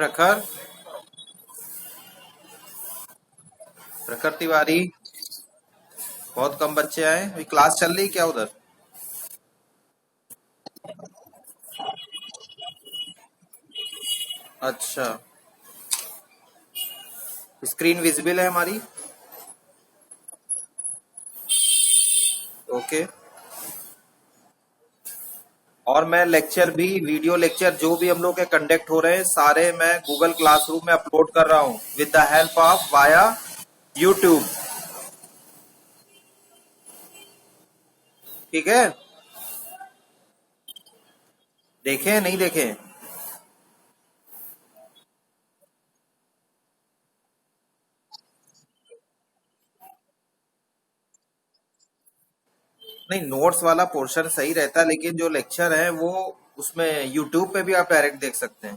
प्रखर प्रखर तिवारी। बहुत कम बच्चे आए, अभी क्लास चल रही क्या उधर? अच्छा, स्क्रीन विजिबल है हमारी? ओके। और मैं लेक्चर भी, वीडियो लेक्चर जो भी हम लोग के कंडक्ट हो रहे हैं सारे मैं गूगल क्लासरूम में अपलोड कर रहा हूँ with the help of via YouTube. ठीक है, देखें नहीं देखें? नहीं, नोट्स वाला पोर्शन सही रहता है लेकिन जो लेक्चर है वो उसमें यूट्यूब पे भी आप डायरेक्ट देख सकते हैं।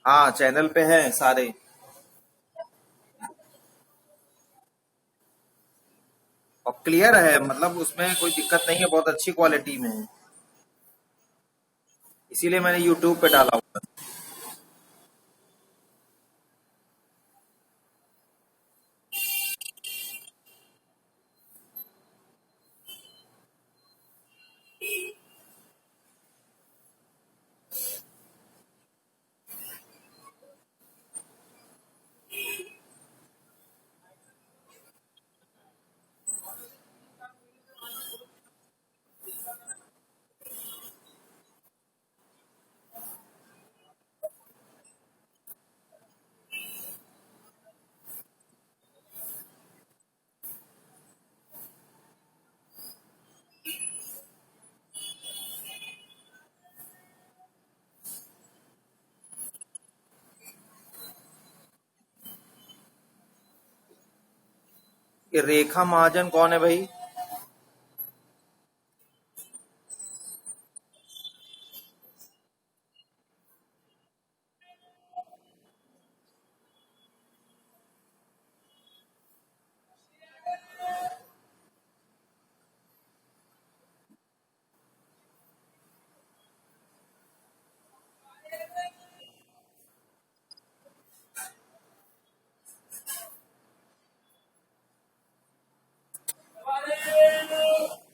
हाँ, चैनल पे है सारे। और क्लियर है, मतलब उसमें कोई दिक्कत नहीं है, बहुत अच्छी क्वालिटी में है। इसीलिए मैंने यूट्यूब पे डाला हुआ है। ये रेखा महाजन कौन है भाई?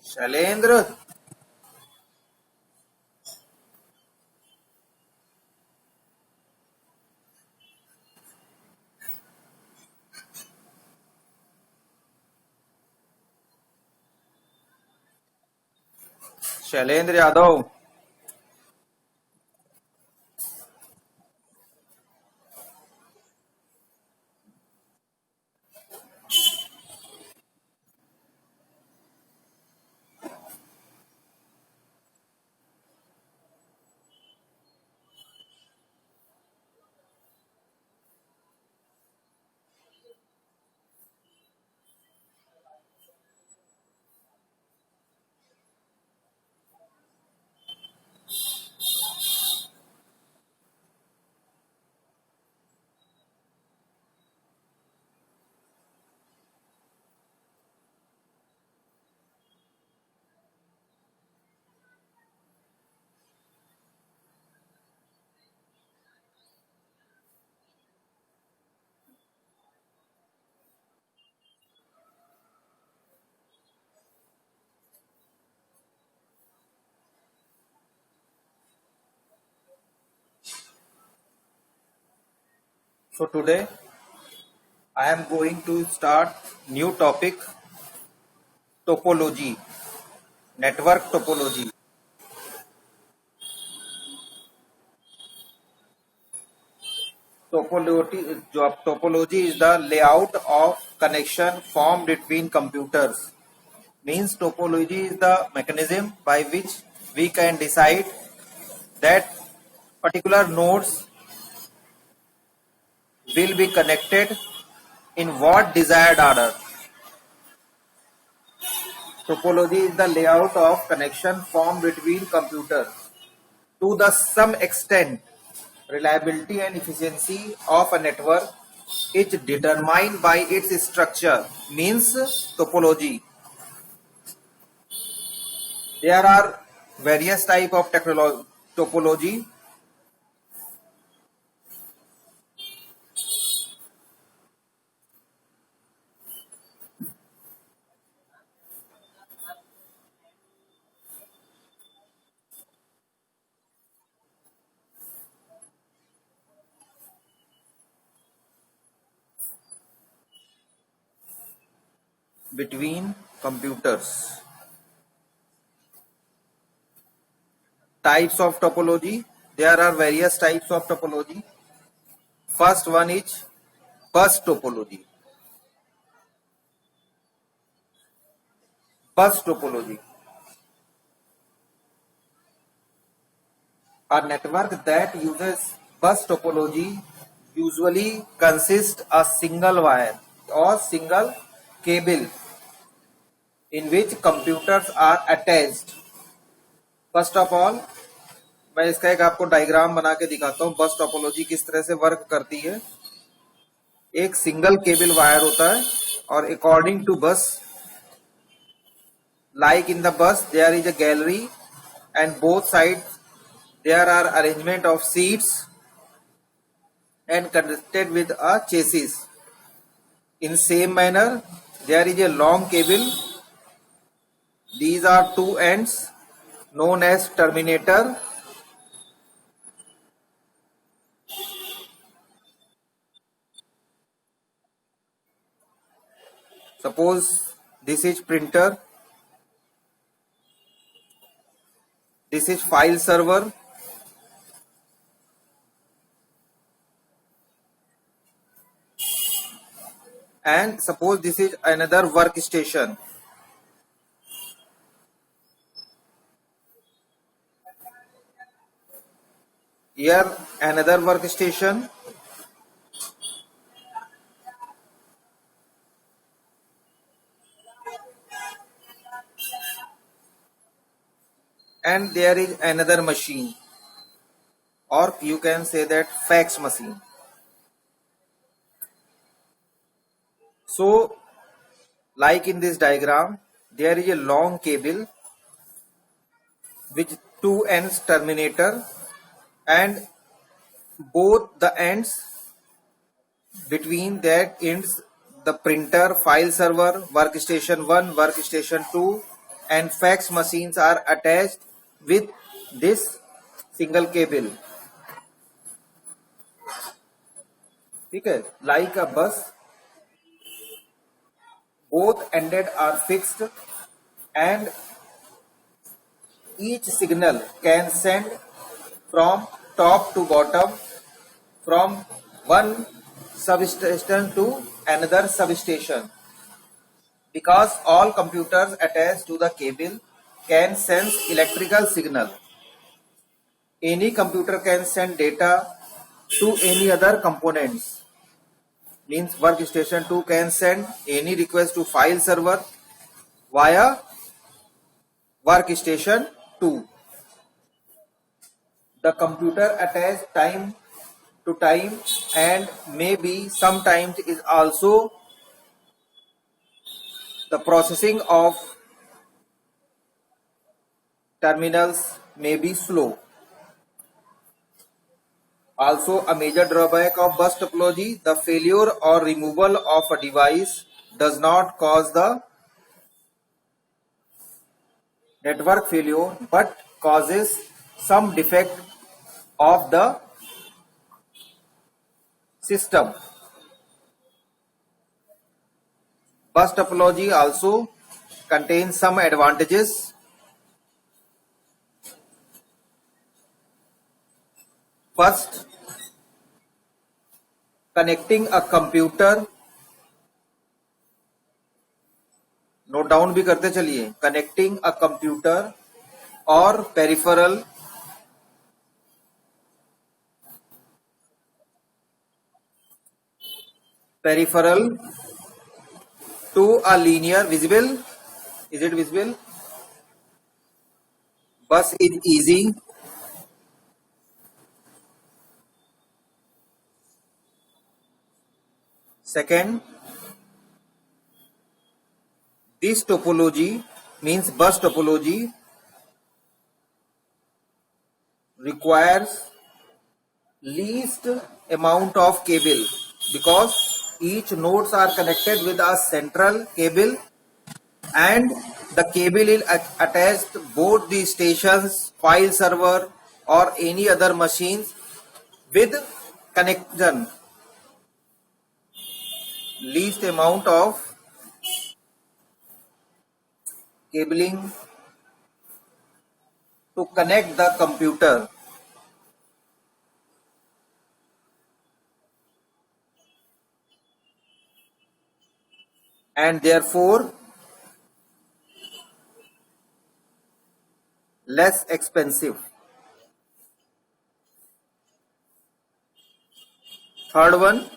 Shailendra. Shailendra Yadav. So today I am going to start new topic, topology, network topology. Topology is the layout of connection formed between computers. Means topology is the mechanism by which we can decide that particular nodes will be connected in what desired order. Topology is the layout of connection formed between computers. To the some extent, reliability and efficiency of a network is determined by its structure, means topology. There are various type of topology. Between computers. Types of topology. There are various types of topology. First one is bus topology. Bus topology. A network that uses bus topology usually consists a single wire or single cable in which computers are attached. First of all, मैं इसका एक आपको diagram बना के दिखाता हूँ बस topology किस तरह से वर्क करती है. एक सिंगल केबल वायर होता है और अकॉर्डिंग टू बस, like in the bus there is a gallery and both sides there are arrangement of seats and connected with a chassis. In same manner there is a long cable. These are two ends known as terminator. Suppose this is printer, this is file server, and suppose this is another workstation. Here another workstation, and there is another machine, or you can say that fax machine. So like in this diagram there is a long cable with two ends terminator, and both the ends between that ends the printer, file server, workstation 1, workstation 2 and fax machines are attached with this single cable. ठीक है, like a bus, both ended are fixed and each signal can send from top to bottom, from one substation to another substation. Because all computers attached to the cable can sense electrical signal. Any computer can send data to any other components. Means workstation 2 can send any request to file server via workstation 2. The computer attached time to time and maybe sometimes is also the processing of terminals may be slow. Also a major drawback of bus topology, the failure or removal of a device does not cause the network failure but causes some defect of the system. Bus topology also contains some advantages. First, connecting a computer, note down भी करते चलिए, connecting a computer और peripheral to a linear visible. Is it visible? Bus is easy. Second, this topology means bus topology requires least amount of cable because each nodes are connected with a central cable and the cable is attached both the stations, file server or any other machines with connection. Least amount of cabling to connect the computer. And therefore less expensive. Third one,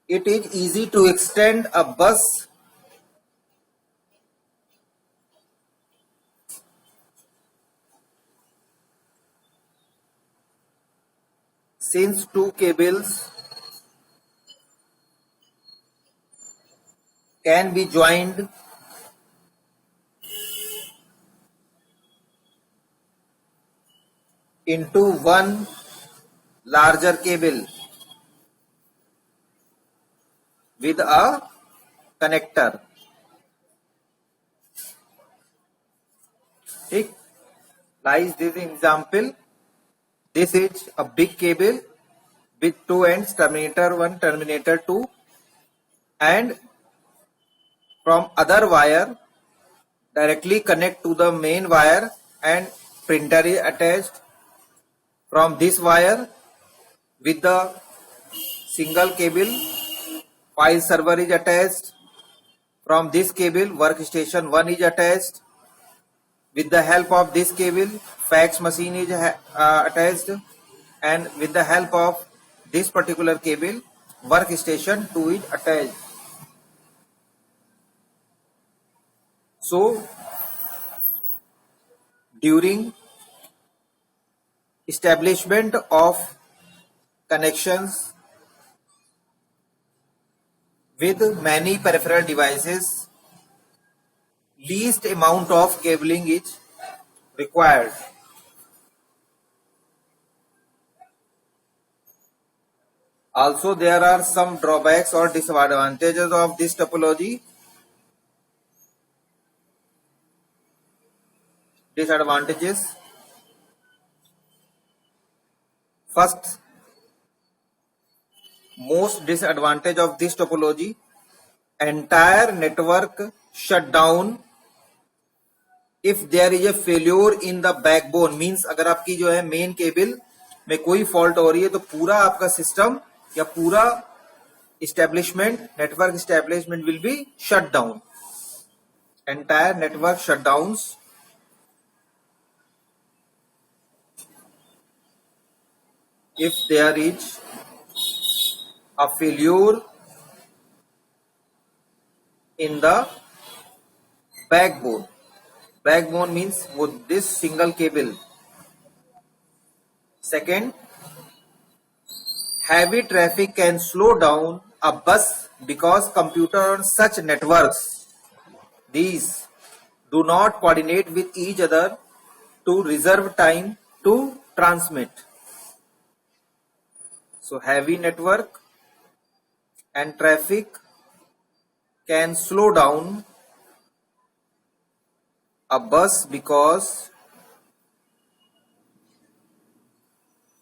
it is easy to extend a bus since two cables can be joined into one larger cable with a connector. ठीक, like this example, this is a big cable with two ends, terminator 1, terminator 2, and from other wire directly connect to the main wire and printer is attached from this wire with the single cable. File server is attached from this cable. Workstation 1 is attached. With the help of this cable, fax machine is attached, and with the help of this particular cable, workstation 2 is attached. So during establishment of connections with many peripheral devices, least amount of cabling is required. Also, there are some drawbacks or disadvantages of this topology. Disadvantages. First, most disadvantage of this topology, entire network shut down if there is a failure in the backbone. Means अगर आपकी जो है main cable में कोई fault हो रही है तो पूरा आपका सिस्टम या पूरा establishment, network establishment will be shut down. Entire network shutdowns. If there is a failure in the backbone. Backbone means with this single cable. Second, heavy traffic can slow down a bus because computers on such networks, these do not coordinate with each other to reserve time to transmit. So heavy network and traffic can slow down a bus because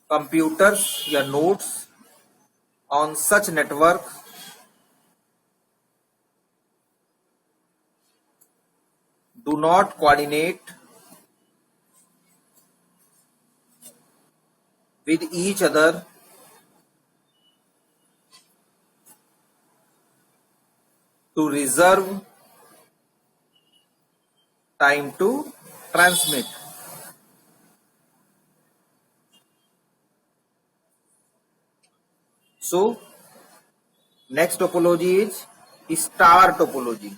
computers या nodes on such network do not coordinate with each other to reserve time to transmit. So next topology is star topology.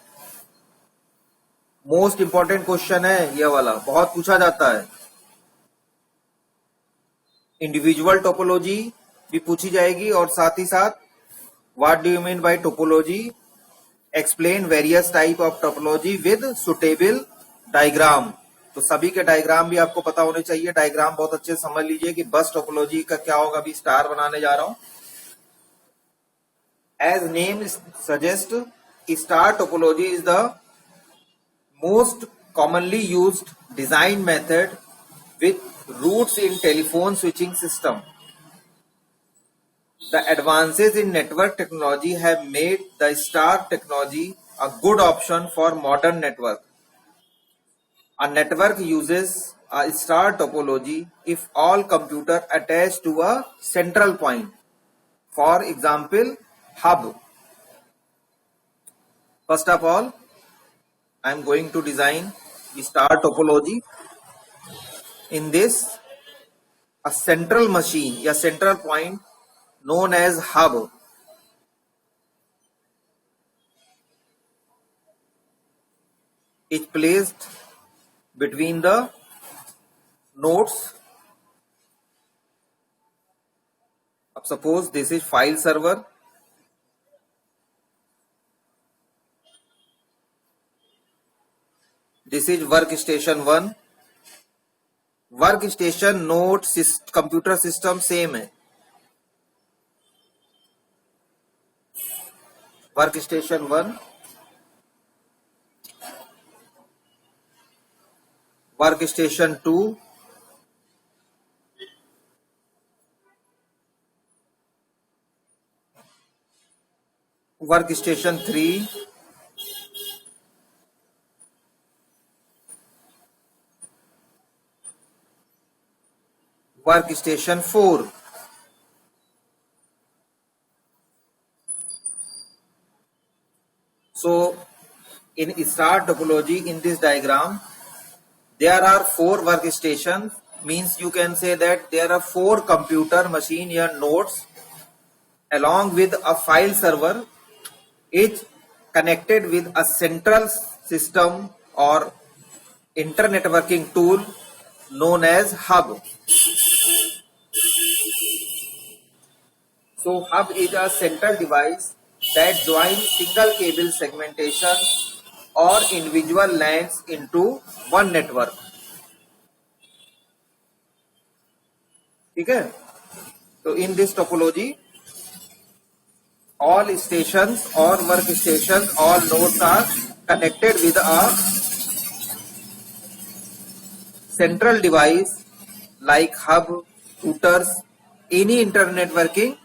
Most important question है ये वाला, बहुत पूछा जाता है. Individual topology भी पूछी जाएगी और साथ ही साथ what do you mean by topology, explain various type of topology with suitable diagram. तो सभी के डायग्राम भी आपको पता होने चाहिए। डायग्राम बहुत अच्छे से समझ लीजिए कि बस टोपोलॉजी का क्या होगा। अभी स्टार बनाने जा रहा हूं। As name suggest, star topology is the most commonly used design method with roots in telephone switching system. The advances in network technology have made the star technology a good option for modern network. A network uses a star topology if all computers attach to a central point. For example, hub. First of all, I am going to design star topology. In this, a central machine, a central point known as hub, is placed between the nodes. Suppose this is file server. This is workstation 1. Workstation note computer system same है। Workstation 1, workstation 2, workstation 3, workstation 4। So in star topology, in this diagram, there are 4 workstations. Means you can say that there are 4 computer machine or nodes along with a file server, each connected with a central system or internetworking tool known as hub. So hub is a central device that joins single cable segmentation or individual LANs into one network. ठीक है? तो in this topology, all stations or workstations, all nodes are connected with a central device like hub, routers, any internet working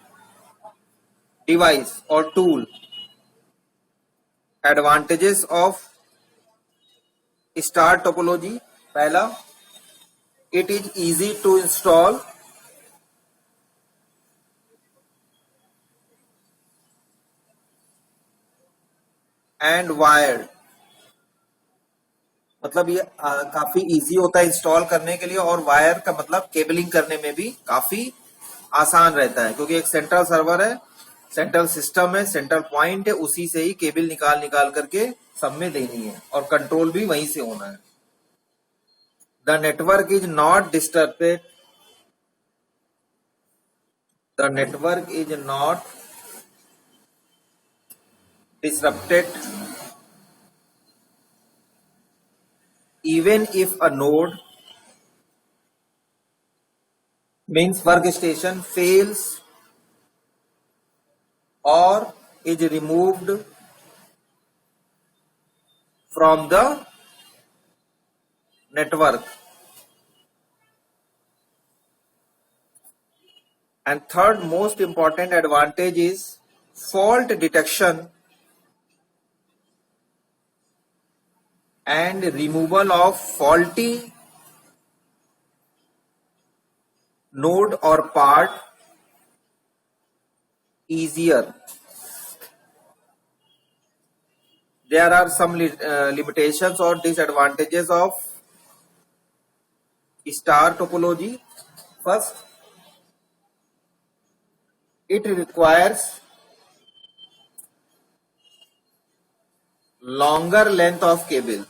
device or tool. Advantages of star topology. पहला, it is easy to install. And wired. मतलब ये काफी easy होता है install करने के लिए, और वायर का मतलब केबलिंग करने में भी काफी आसान रहता है, क्योंकि एक सेंट्रल सर्वर है, सेंट्रल सिस्टम है, सेंट्रल पॉइंट है, उसी से ही केबल निकाल करके सब में देनी है और कंट्रोल भी वहीं से होना है। The network is not disturbed. The network is not disrupted even if a node, means workstation, fails or is removed from the network. And third most important advantage is fault detection and removal of faulty node or part easier. There are some limitations or disadvantages of star topology. First, it requires longer length of cable.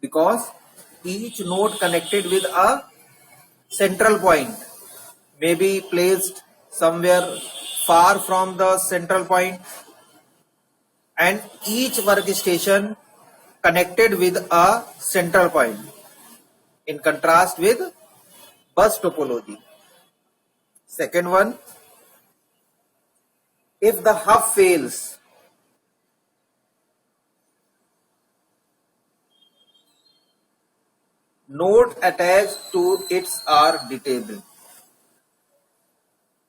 Because each node connected with a central point may be placed somewhere far from the central point, and each workstation connected with a central point, in contrast with bus topology. Second one, if the hub fails, node attached to it are disabled.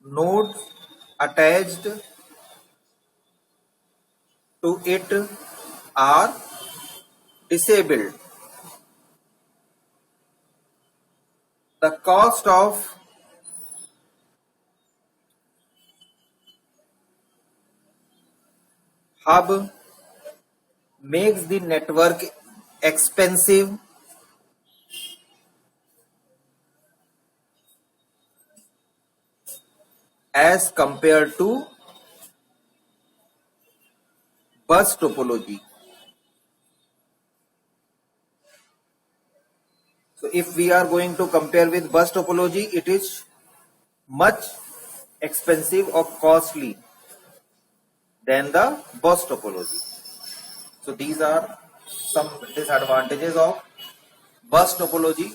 Nodes attached to it are disabled. The cost of hub makes the network expensive as compared to bus topology. So if we are going to compare with bus topology, it is much expensive or costly than the bus topology. So these are some disadvantages of bus topology.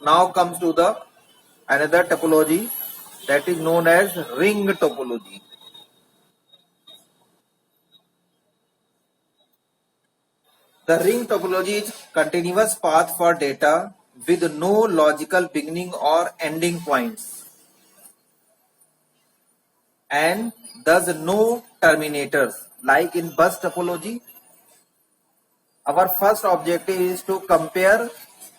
Now comes to the another topology that is known as ring topology. The ring topology is continuous path for data with no logical beginning or ending points and thus no terminators. Like in bus topology, our first objective is to compare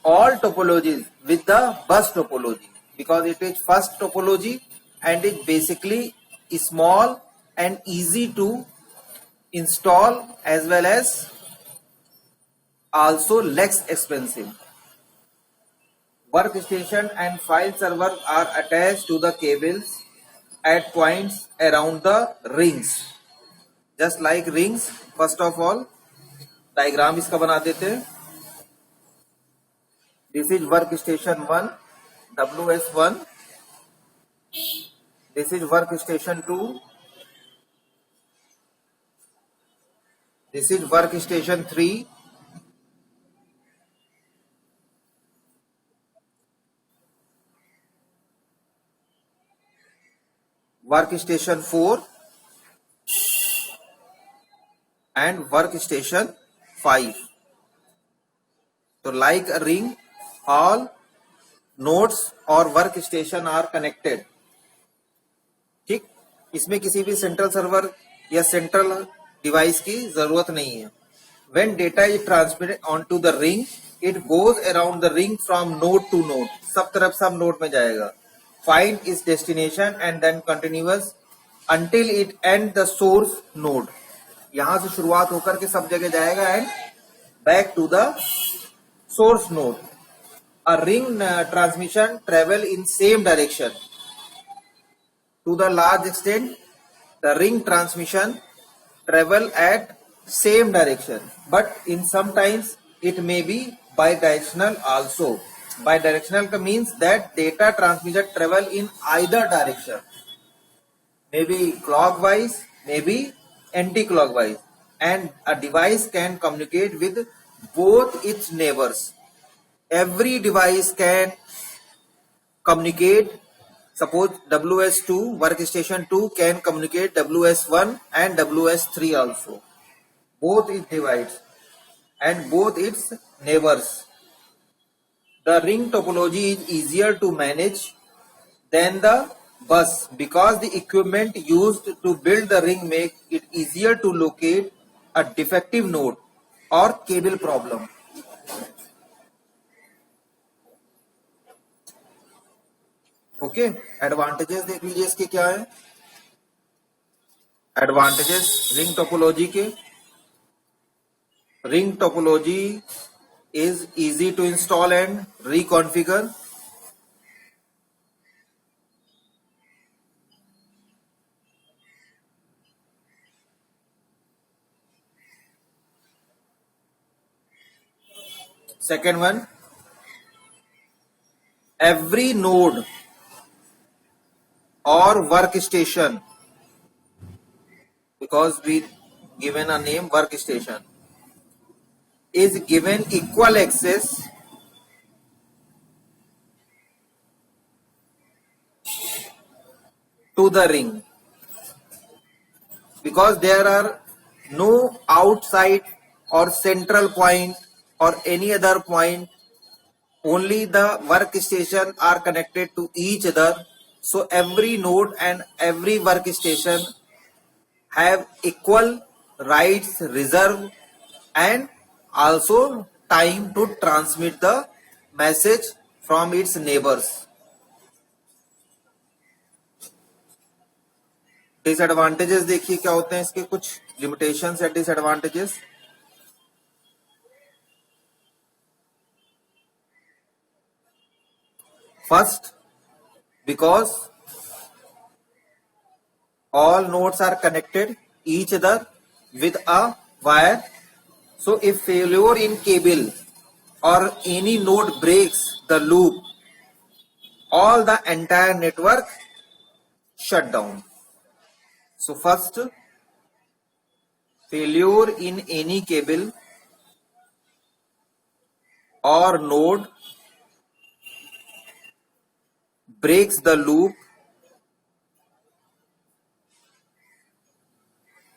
all topologies with the bus topology because it is first topology and it basically is small and easy to install as well as also less expensive. Workstation and file server are attached to the cables at points around the rings. Just like rings, first of all, diagram इसका बना देते हैं. This is workstation 1, WS1. This is workstation 2. This is workstation 3. Workstation 4 and workstation 5. So like a ring, all nodes और workstation are connected. ठीक, इसमें किसी भी central server या सेंट्रल डिवाइस की जरूरत नहीं है. When data is transmitted onto the ring, it goes around the ring from node to node. सब तरफ सब नोड में जाएगा. Find its destination and then continuous until it end the source node. यहां से शुरुआत होकर के सब जगह जाएगा and back to the source node. A ring transmission travel in same direction. To the large extent, the ring transmission travel at same direction, but in sometimes it may be bidirectional also. Bidirectional means that data transmission travel in either direction, maybe clockwise, maybe anti-clockwise, and a device can communicate with both its neighbors. Every device can communicate. Suppose WS2, workstation 2 can communicate WS1 and WS3 also. Both its devices and both its neighbors. The ring topology is easier to manage than the bus because the equipment used to build the ring make it easier to locate a defective node or cable problem. Okay, advantages देख लीजिए इसके क्या है. Advantages ring topology के. Ring topology is easy to install and reconfigure. Second one, every node or workstation because we given a name workstation, is given equal access to the ring, because there are no outside or central point or any other point, only the workstation are connected to each other. So every node and every workstation have equal rights, reserve, and also time to transmit the message from its neighbors. Disadvantages देखिए क्या होते हैं इसके, कुछ limitations या disadvantages. First, because all nodes are connected each other with a wire, so if failure in cable or any node breaks the loop, all the entire network shut down. So first, failure in any cable or node breaks the loop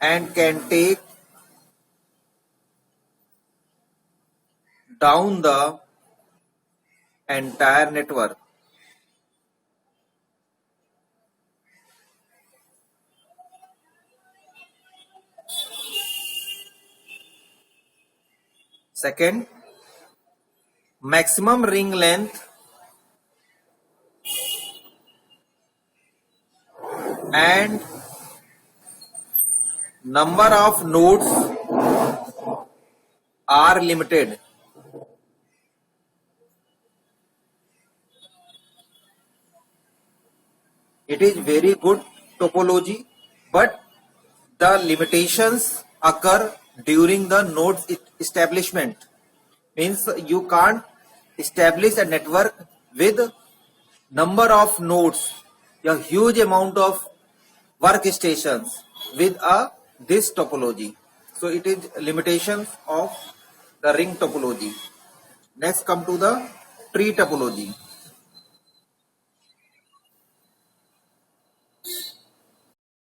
and can take down the entire network. Second, maximum ring length and number of nodes are limited. It is very good topology, but the limitations occur during the node establishment. Means you can't establish a network with number of nodes, a huge amount of workstations with this topology. So it is limitations of the ring topology. Next come to the tree topology.